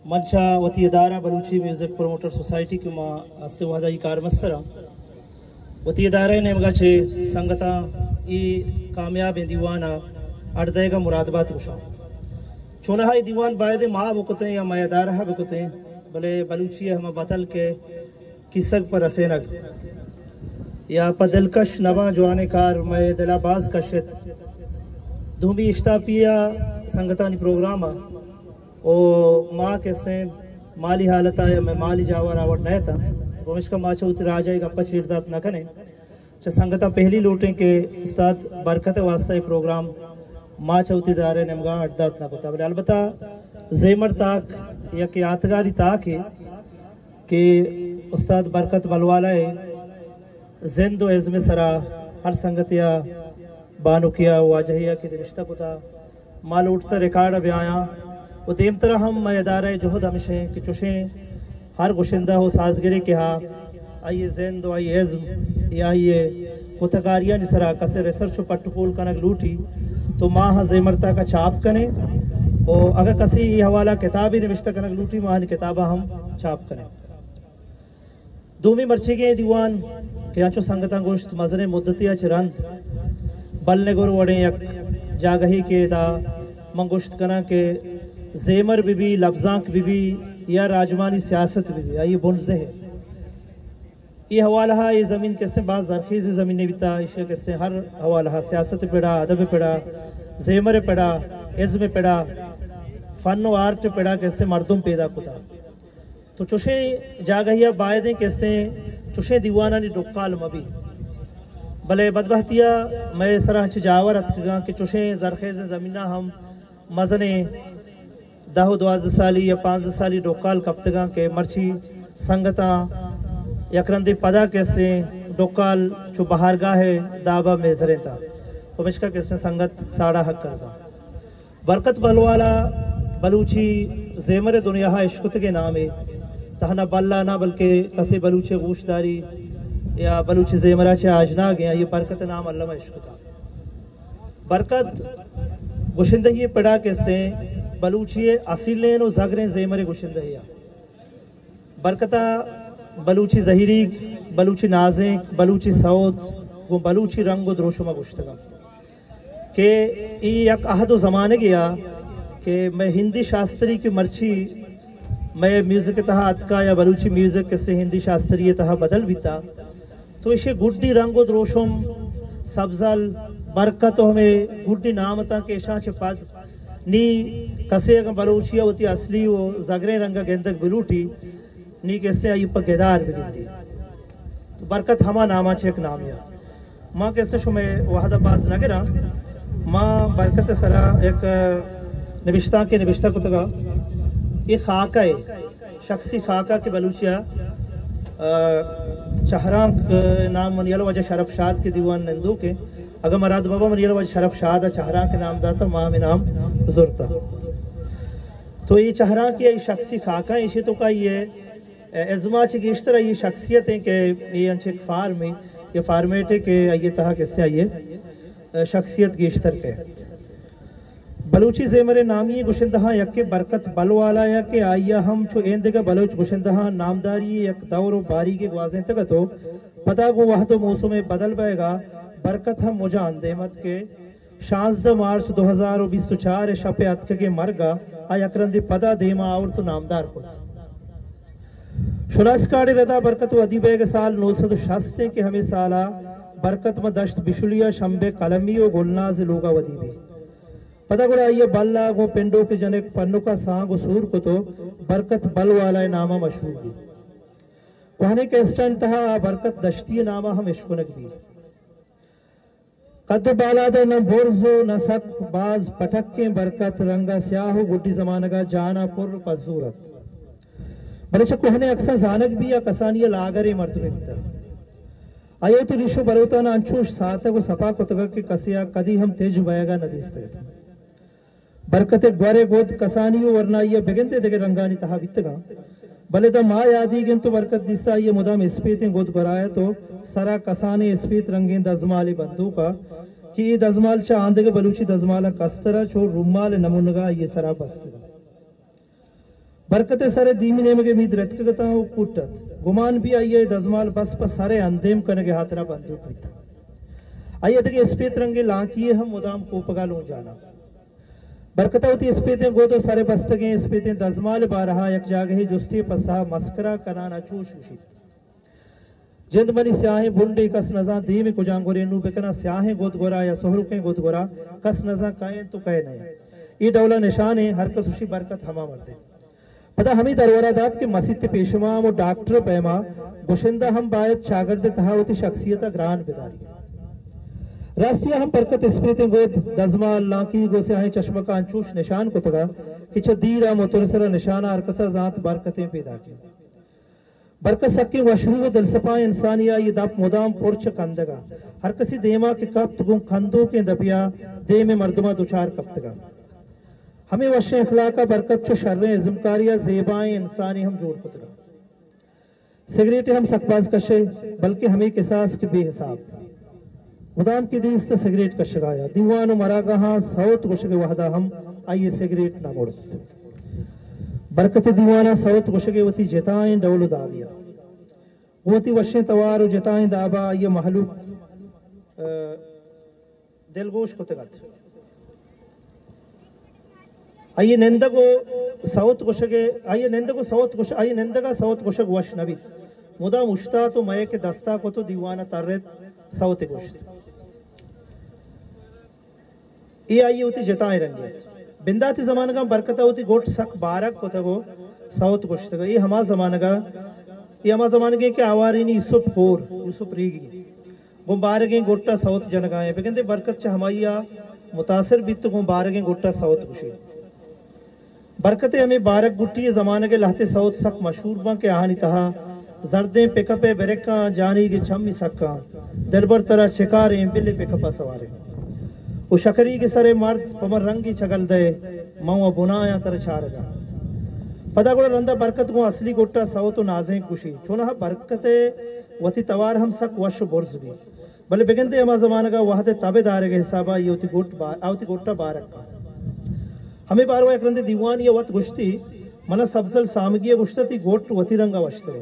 मंचा वती इदारा Balochi music promoter society की माँ हस्ते वादा ही कार मस्तरा वती इदारे ने मगा छे संगता ई कामयाब दीवाना अर्दे का मुरादबात कुशा चोना हाई दीवान बायदे माँ बुकते या मैदार है बुकते भले बलूची हम बतल के किसक पर असेनक या पदलकश नवा जवाने कार मैं दिलाबाज कशित धूमी इश्तापिया संगतानी प्रोग्राम ओ माँ के से माली हालत है मैं माली जावर आवड़ नहीं था वो इसका माँ चौथ राजा एक अपा छेड़दात न करें च संगता पहली लूटें के उस्ताद बरकत वास्ता प्रोग्राम माँ चौथी दारे नमगा अड्डात न कोता बले अलबत्ता जेमर ताक या के आतगारी ताक है कि उस्ताद बरकत बलवाला है जिंदो इज़्म सरा हर संगतिया बानुकिया वाजहिया के रिश्ता कोता माल उठता रिकॉर्ड अब आया वो देम तरह हम मैदारे जोहद हमेशा कि चुशे हर गुशिंदा हो साजगिरी के हाँ आइए जिंदो आइए इज़्म या ये कुतकारिया निसरा कसे रिसर्च पट्टुकोल कनक लूटी तो माँ जेमरता का छाप कने और अगर कसी ये हवाला किताबी निविष्टा कनक लूटी माँ किताबा हम छाप करें दूमी मर्ची के दीवान के आंचो संगता गोश्त मजरे मुद्दतिया चिरंद बलने गुरु वड़े यक जागही के दा मंगोश्त कना के जेमर बीबी लफ्जांक बीबी या राजमानी सियासत बीबी ये बुनज़े है ये हवाला है ये ज़मीन कैसे बाज़ ज़रख़ीज़ ज़मीन बिता इसे कैसे हर हवाला है सियासत पेड़ा अदब पेड़ा जेमर पेड़ा इज़्म पेड़ा फ़न व आर्ट पेड़ा कैसे मर्दुम पैदा कुता तो चुशे जागहिया बायदें कैसे चुशे दीवाना ने डुक्काल मबी भले बदबहतिया मैं सरा जावर अतगा कि चुशे ज़रख़ीज़ ज़मीना हम मज़ने 10-12 साली या 5 साली डोकाल कप्तगा के मर्ची संगता यकरंदी पदा कैसे डोकाल चो बहारगा है दाबा में जरेता उमिश्का कैसे संगत साड़ा हक करजा बरकत बलवाला बलूची जेमर दुनिया इश्कुत के नाम है तहना बल्ला ना बल्कि कसे बलूचे गोशदारी या बलूची जेमरा चे आजना गया ये बरकत नाम अल्लामा इश्कुता बरकत गुशिंदगी पड़ा कैसे बलूची असीलें नो ज़गरें ज़ेमरे गुशिंदहिया बरकता बलूची ज़हीरी बलूची नाज़ें बलूची सौद वो बलूची रंग द्रोशुमा गुश्तगा के एक अहद ज़माने गया कि मैं हिंदी शास्त्री की मर्ची मैं म्यूज़िक तहा अतका या बलूची म्यूज़िक से हिंदी शास्त्रीय तहा बदल बीता तो इसे गुड्डी रंग द्रोशुम सब्ज़ल बरकत हमें गुड्डी नामता के शाच पद नी कसे बलूचिया होती असली वो ज़गरे रंगा गेंदक बिलूटी नी कैसे आई पगेदार बिगड़ी तो बरकत हमा नामा चेक नामिया माँ कैसे शुमे वहादाबाद नगरा माँ बरकत सरा एक निविष्टा के निविष्टा कुतगा ये खाका है शख्सी खाका के बलूचिया चहराम नाम मनियल वजह शरफ शाद के दीवान नंदू के अगर मराद बाबा मनियल वजह शरफ शाद चहरा के नाम दाता माँ में नाम जुरता तो ये चहरा की ये शख्सी खाका इसे तो का ये एज़मा इस तरह ये शख्सियत है कि ये अंचे फार्म में ये फार्मेट है कि ये तहा किससे आइए शख्सियत गेश्तर के बलूची ज़ेमरे नामी गुशिंदहा यके बरकत बलवाला या के आइया हम चो एंदगा बलूच गुशिंदहा नामदारी यक दौर बारी के ग्वाजें तक तो पता को वह तो मौसम में बदल पाएगा बरकत हम मुझा अंदेमत के 16 मार्च 2024 शपे अतक के मरगा आ यकरंदी पदा देमा और तो नामदार को शुनासकाड़े रदा बरकत अदीबे के साल 960 के हमें साला बरकत में दश्त बिशुलिया शंबे कलमी और गुलनाज लोगा वदीबे पता गुड़ा ये बल्ला गो पिंडो के जने पन्नों का सांग सूर को तो बरकत बल वाला नामा मशहूर भी कहने के स्टैंड तहा बरकत दश्ती नामा हम इश्कुनक भी कद बाला दे न बोरजो न सक बाज पटक के बरकत रंगा स्याहो गुड्डी जमाना का जाना पुर पजूरत बड़े कहने अक्सर जानक भी या कसानिया लागरे मर्तबे भीतर आयो तो रिशो बरोता न अंशुष साथ को सपा को तगर के कसिया कदी हम तेज बयगा नदी सकते बरकते ग्वारे गोद कसानियो वरना ये बेगंते देगे रंगानी तहा बितगा भले द माँ यादी गिन तो बरकत दिसा ये मुदाम इस्पीतें गोद कराया तो सरा कसाने इस्पीत रंगीन दजमाली बंदूका कि ये दजमाल चा आंधे बलूची दजमाला कस्तरा चो रुमाल नमुनगा ये सरा बस्तगा बरकत सारे दीमी नेम के मीद रतकगता हो कुटत गुमान भी आइए दजमाल बस पर सारे अंदेम करने के हाथरा बंदूक पीता आइए तक स्पेत रंगे लाकिए हम मुदाम को पगालों जाना बरकता होती स्पेतें गोदो सारे बस्तगे स्पेतें दजमाल बारहा यक जागे जुस्ती पसा मस्करा कराना चूश उशित जिंद मनी स्याहे बुंडे कस नजा दी में कुजांगोरे नू बेकना स्याहे गोद गोरा या सोहरुके गोद गोरा कस नजा काए तो कहे नहीं ये डौला निशान है हर कसुशी बरकत हमा मरते पता हमें दरवरादात के मसीद पेशमा वो डॉक्टर पैमा गुशिंदा हम बायत शागिर्द तहावती शख्सियत ग्रान बिदारी रास्तिया हम बरकत स्प्रीते गोद दजमाल लाकी गो से आए चश्मा का अंचूश निशान को तगा कि दीरा मुतरसरा निशाना अरकसा जात बरकतें पैदा की बरकत सक्के वशरू दलसपा इंसानिया ये दाप मुदाम पुरच कंदगा हर कसी देमा के कप्त गुम खंदो के दबिया दे में मर्दमा दुचार कप्तगा हमें वश अखलाका बरकत चो शर्रे इज़्मकारिया ज़ेबाएं इंसानी हम जोड़ कुतगा सिगरेट हम सकबाज कशे बल्कि हमें किसास के बेहिसाब मुदाम की दीस्त सिगरेट का शगाया दीवान मरागहा सौत गुशगे वहदा हम आइए सिगरेट ना मोड़ बरकत दीवाना सौत गुशगे वती जताएं डौल दाविया वती वशे तवार जताएं दाबा ये महलूक दिलगोश कुतगत आइए नंदगो सौत गुशगे आइए नंदगो सौत गुश आइए नंदगा सौत गुशग वश नबी मुदा मुश्ता तो मय के दस्ता को तो दीवाना तरत सौत गुश्त ये आइए होती जताएं रंगे बिंदाती जमाने का बरकत होती गोट सक बारक को तगो सौत गुश्त ये हमा जमाने का ये हमा जमाने के आवारी नी यूसुफ कोर यूसुफ रीगी वो बारगे गोट्टा सौत जनगाए बेगंदे बरकत च हमाइया मुतासिर बित गो बारगे गोट्टा सौत गुशे बरकते हमें बारक गुट्टी जमाने के लहते सौत सक मशहूर बा के आहानी तहा जर्दे पिकपे बेरेका जानी की छम्मी सक्का दरबर तरह शिकारे बिल्ले पिकपा सवारे वो शकरी के सरे मर्द पमर रंगी छगल दे मऊ बुनाया तर छारगा पता गुड़ा रंदा बरकत को असली गोट्टा सौत नाजे खुशी चुना बरकते वती तवार हम सक वश बुर्ज भी भले बेगंदे हमा जमाने का वहदे ताबेदार के हिसाबा ये होती गोट्टा बारक का हमें बारवा एक रंदे दीवान ये वत गुश्ती मना सब्जल सामगी गुश्ती गोट वती रंगा वश्तरे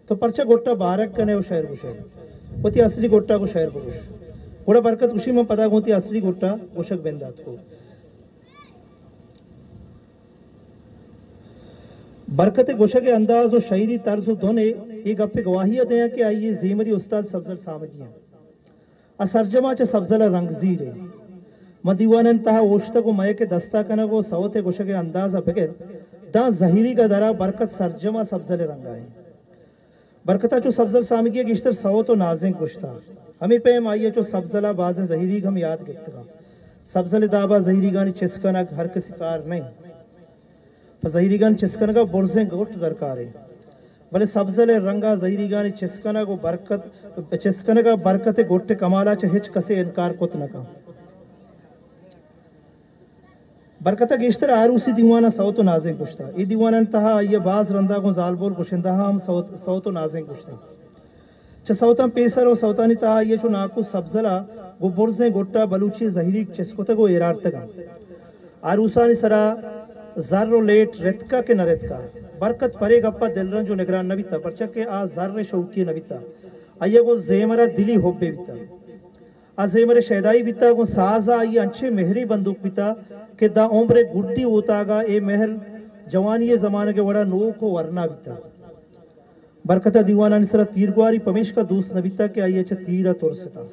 तो परचा गोट्टा बारक कने वो शहर गुशे वती असली गोट्टा को शहर गुश गोड़ा बरकत उसी में पता होती असली गोट्टा गुशक बेंदात को बरकत गुशक अंदाज और शायरी तर्ज दोने एक गप्पे गवाहियत है कि आइए जेमरी उस्ताद सब्जल सामगी असरजमा च सब्जल रंगजीर है मदीवानन तहा ओश्ता को मय के दस्ता कना को सौते गुशके अंदाजा बगैर दा जहीरी का दरा बरकत सरजमा सब्जल रंगा है बरकता चो सब्जल सामगी गिश्तर सौत और नाज़ें गुश्ता हमें पे आइए चो सब्जला बाज जहीरी हम याद गिफ्तगा सब्जल दाबा जहीरी गानी चिस्कना हर किसी कार नहीं जहीरी गानी चिस्कना का बुरजें गोट दरकार है भले सब्जल रंगा जहीरी गानी चिस्कना को बरकत चिस्कना का बरकत गोटे कमाला च हिच कसे इनकार कुत न का बरकता गेश्तर आरूसी दीवाना सौत नाज़ें गुश्ता ये दीवाना तहा ये बाज रंदा को जाल बोल गुशिंदा हम सौत नाज़ें गुश्ता च सौता पेसर और सौतानी तहा ये चो नाकु सब्जला गो बुरजे गोट्टा बलूची जहीरी चिस्कुता को एरारतगा आरूसानी सरा जर्रो लेट रेतका के न रेतका बरकत परे गप्पा दिलरन जो निगरान नबीता परचा के आ जर्रे शौकी नबीता आइए को जेमरा दिली होबे बीता अजेमरे शहदाई बिता को साजा ये अच्छे मेहरी बंदूक बिता के दा उम्र गुड्डी होतागा ए मेहर जवानी ये जमाने के बड़ा नो को वरना बिता बरकता दीवाना निसरा तीरगवारी पमेश का दूस नबिता के आइए च तीरा तुरसता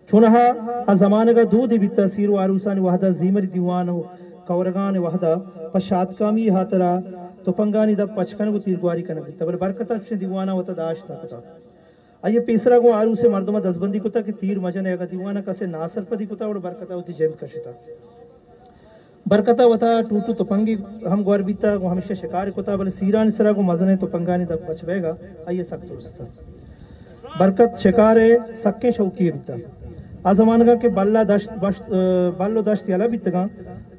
चुनहा आ जमाने का दूध बिता सीरो आरूसानी वहदा जीमरी दीवान हो कवरगान वहदा पशात कामी हातरा तो पंगानी द पचकन को तीरगवारी कन बिता बल बरकता च दीवाना वता दाश था आइए पेसरा को आरू से मर्दमा दसबंदी कुता कि तीर मजन है दीवाना कसे नासर पदी कुता और बरकता होती जंद कशिता बरकता वता टूटू तो पंगी हम गौर बीता को हमेशा शिकार कुता बल सीरान सरा को मजने तो पंगानी दब बचवेगा आइए सख्त उस्ता बरकत शिकार है सक्के शौकी बीता आजमानगा के बल्ला दश्त बल्लो दश्त यला बीतगा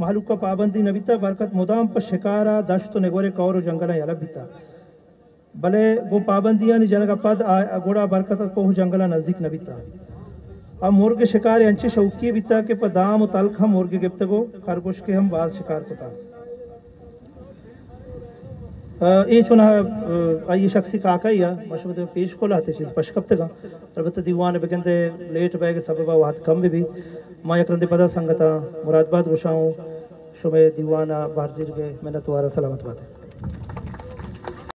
मालूक का पाबंदी नबीता बरकत मुदाम पर शिकारा दश्त तो नेगोरे कौर जंगला यला बीता भले वो पाबंदियां जनक पद गोड़ा बरकत को जंगला नजदीक न बीता अब मुर्ग शिकार अंचे शौकी बीता के पदाम तलख हम मुर्ग गिफ्त को खरगोश के हम बाज शिकार होता ای چون آئی شخصی کاکایا مشہور پیش کو لاتے چیز پشکپتے گا البتہ دیوان بگندے لیٹ بیگ سببا وقت کم بھی ما یکرندے پدا سنگتا مراد باد گشاؤں شمع دیوانا بارزیر گئے محنت وارا سلامت بات ہے